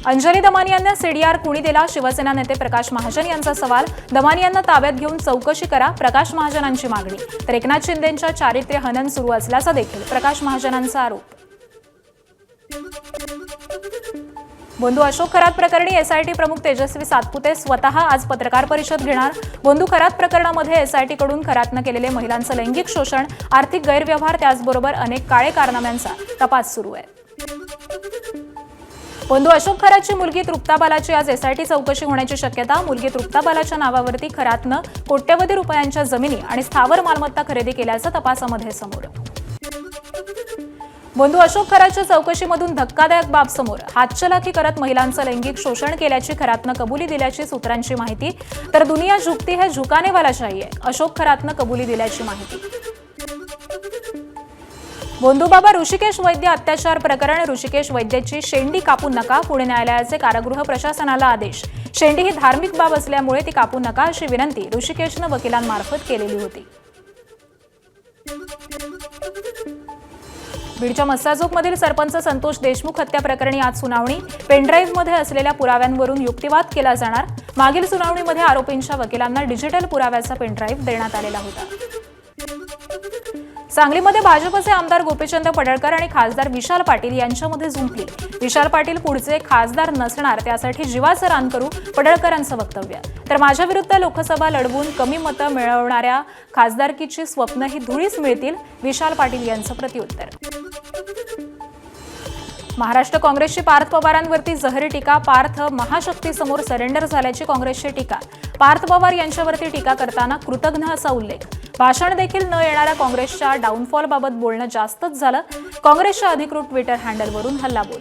अंजली दमानी यांना सीडीआर कुणी दिला? शिवसेना नेते प्रकाश महाजन यांचा सवाल। दमानी यांना ताब्यात घेऊन चौकशी करा, प्रकाश महाजनांची मागणी। तर एकनाथ शिंदेंच्या चारित्र्य हनन सुरू असल्याचा देखील प्रकाश महाजनांचा आरोप। बोंधू अशोक खरात प्रकरणी एसआयटी प्रमुख तेजस्वी सातपुते स्वतः आज पत्रकार परिषद घेणार। बोंधू खरात प्रकरणामध्ये एसआयटीकडून खरातनं केलेले महिलांचं लैंगिक शोषण, आर्थिक गैरव्यवहार त्याचबरोबर अनेक काळे कारनाम्यांचा तपास सुरू आहे। बोंधू अशोक खरातची मुलगी तृप्ताबालाची आज एसआयटी चौकशी होण्याची शक्यता। मुलगी तृप्ताबालाच्या नावावरती खरातनं कोट्यवधी रुपयांच्या जमिनी आणि स्थावर मालमत्ता खरेदी केल्याचं तपासामध्ये समोर। बोंधू अशोक खरातच्या चौकशीमधून धक्कादायक बाब समोर। हातचलाखी करत महिलांचं लैंगिक शोषण केल्याची खरातनं कबुली दिल्याची सूत्रांची माहिती। तर दुनिया झुकती है झुकाने वाला चाहिए, अशोक खरातनं कबुली दिल्याची माहिती। बोंधूबाबा ऋषिकेश वैद्य अत्याचार प्रकरण। ऋषिकेश वैद्यची शेंडी कापू नका, पुणे न्यायालयाचे कारागृह प्रशासनाला आदेश। शेंडी ही धार्मिक बाब असल्यामुळे ती कापू नका अशी विनंती ऋषिकेशनं वकिलांमार्फत केलेली होती। बीडच्या मस्साजोगमधील सरपंच संतोष देशमुख हत्या प्रकरणी आज सुनावणी। पेनड्राईव्हमध्ये असलेल्या पुराव्यांवरून युक्तिवाद केला जाणार। मागील सुनावणीमध्ये आरोपींच्या वकिलांना डिजिटल पुराव्याचा पेनड्राईव्ह देण्यात आलेला होता। सांगलीमध्ये भाजपचे आमदार गोपीचंद पडळकर आणि खासदार विशाल पाटील यांच्यामध्ये झुंपली। विशाल पाटील पुढचे खासदार नसणार, त्यासाठी जीवाचं रान करू, पडळकरांचं वक्तव्य। तर माझ्या विरुद्ध लोकसभा लढवून कमी मतं मिळवणाऱ्या खासदारकीची स्वप्न ही धुळीस मिळतील, विशाल पाटील यांचं प्रत्युत्तर। महाराष्ट्र काँग्रेसची पार्थ पवारांवरती जहरी टीका। पार्थ महाशक्तीसमोर सरेंडर झाल्याची काँग्रेसची टीका। पार्थ पवार यांच्यावरती टीका करताना कृतज्ञ असा उल्लेख। भाषण देखील न येणाऱ्या काँग्रेसच्या डाऊनफॉलबाबत बोलणं जास्तच झालं। काँग्रेसच्या अधिकृत ट्विटर हँडलवरून हल्लाबोल।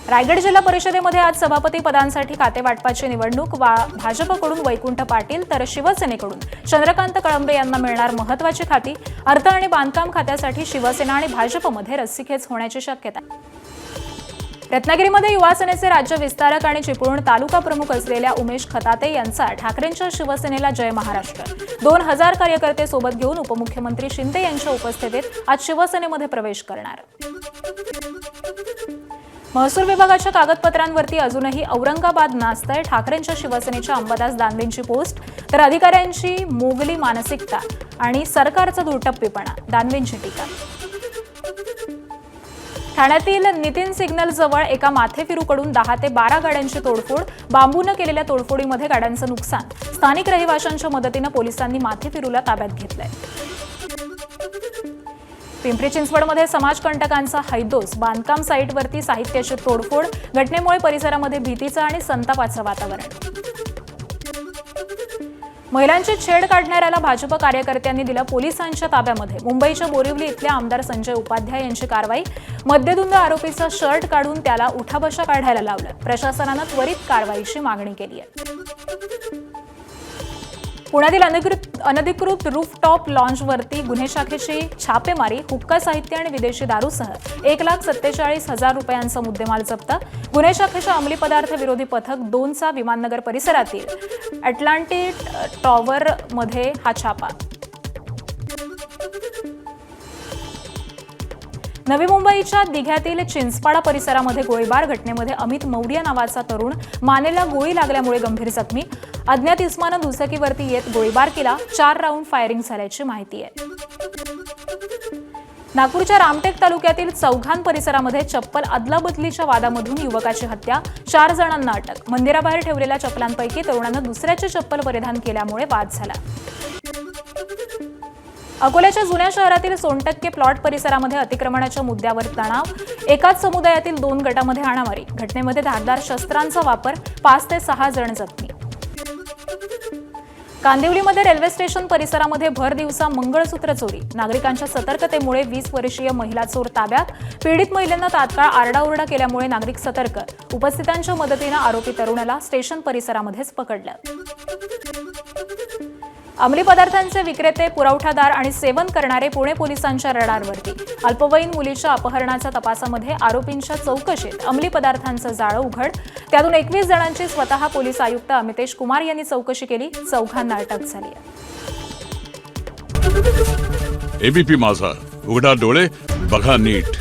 रायगड जिल्हा परिषदेमध्ये आज सभापती पदांसाठी खातेवाटपाची निवडणूक। भाजपकडून वैकुंठ पाटील तर शिवसेनेकडून चंद्रकांत कळंबे यांना मिळणार महत्त्वाची खाती। अर्थ आणि बांधकाम खात्यासाठी शिवसेना आणि भाजपमध्ये रस्सीखेच होण्याची शक्यता। रत्नागिरीमध्ये युवा सेनेचे राज्य विस्तारक आणि चिपळूण तालुका प्रमुख असलेल्या उमेश खताते यांचा ठाकरेंच्या शिवसेनेला जय महाराष्ट्र। 2000 कार्यकर्ते सोबत घेऊन उपमुख्यमंत्री शिंदे यांच्या उपस्थितीत आज शिवसेनेमध्ये प्रवेश करणार। महसूल विभागाच्या कागदपत्रांवरती अजूनही औरंगाबाद नाचतंय। ठाकरेंच्या शिवसेनेच्या अंबादास दानवेंची पोस्ट। तर अधिकाऱ्यांची मोगली मानसिकता आणि सरकारचा दुर्टप्पीपणा, दानवेंची टीका। ठाण्यातील नितीन सिग्नल जवळ एका माथेफिरूकडून 10 ते 12 गाड्यांची तोडफोड। बांबूनं केलेल्या तोडफोडीमध्ये गाड्यांचं नुकसान। स्थानिक रहिवाशांच्या मदतीनं पोलिसांनी माथेफिरूला ताब्यात घेतलंय। पिंपरी चिंचवडमध्ये समाजकंटकांचा हैदोस। बांधकाम साईटवरती साहित्याची तोडफोड। घटनेमुळे परिसरामध्ये भीतीचं आणि संतापाचं वातावरण। महिलांची छेड काढणाऱ्याला भाजप कार्यकर्त्यांनी दिलं पोलिसांच्या ताब्यामध्ये। मुंबईच्या बोरिवली इथल्या आमदार संजय उपाध्याय यांची कारवाई। मद्यधुंद आरोपीचा शर्ट काढून त्याला उठाबशा काढायला लावलं। प्रशासनानं त्वरित कारवाईची मागणी केली आहे। पुण्यातील अनधिकृत रूफटॉप लॉन्चवरती गुन्हे शाखेची छापेमारी। हुक्का साहित्य आणि विदेशी दारूसह 1,47,000 रुपयांचा मुद्देमाल जप्त। गुन्हे शाखेच्या अंमली पदार्थ विरोधी पथक 2चा विमाननगर परिसरातील अटलांटिक टॉवरमध्ये हा छापा। नवी मुंबईच्या दिघ्यातील चिंचपाडा परिसरामध्ये गोळीबार। घटनेमध्ये अमित मौर्य नावाचा तरुण मानेला गोळी लागल्यामुळे गंभीर जखमी। अज्ञात इस्मानं दुचाकीवरती येत गोळीबार केला। 4 राऊंड फायरिंग झाल्याची माहिती आहे। नागपूरच्या रामटेक तालुक्यातील चौघान परिसरामध्ये चप्पल अदलाबदलीच्या वादामधून युवकाची हत्या। 4 जणांना अटक। मंदिराबाहेर ठेवलेल्या चप्पलांपैकी तरुणानं दुसऱ्याची चप्पल परिधान केल्यामुळे वाद झाला। अकोल्याच्या जुन्या शहरातील सोनटक्के प्लॉट परिसरामध्ये अतिक्रमणाच्या मुद्द्यावर तणाव। एकाच समुदायातील 2 गटामध्ये हाणामारी। घटनेमध्ये धारदार शस्त्रांचा वापर। 5 ते 6 जण जखमी। कांदिवलीमध्ये रेल्वे स्टेशन परिसरामध्ये भर दिवसा मंगळसूत्र चोरी। नागरिकांच्या सतर्कतेमुळे 20 वर्षीय महिला चोर ताब्यात। पीडित महिलेनं तात्काळ आरडाओरडा केल्यामुळे नागरिक सतर्क। उपस्थितांच्या मदतीनं आरोपी तरुणाला स्टेशन परिसरामध्येच पकडलं। अंमली पदार्थांचे विक्रेते, पुरवठादार आणि सेवन करणारे पुणे पोलिसांच्या रडारवरती। अल्पवयीन मुलीच्या अपहरणाच्या तपासामध्ये आरोपींच्या चौकशीत अंमली पदार्थांचं जाळं उघड। त्यातून 21 जणांची स्वतः पोलीस आयुक्त अमितेश कुमार यांनी चौकशी केली। 4 अटक झाली आहे। एबीपी माझा, उघडा डोळे बघा नीट।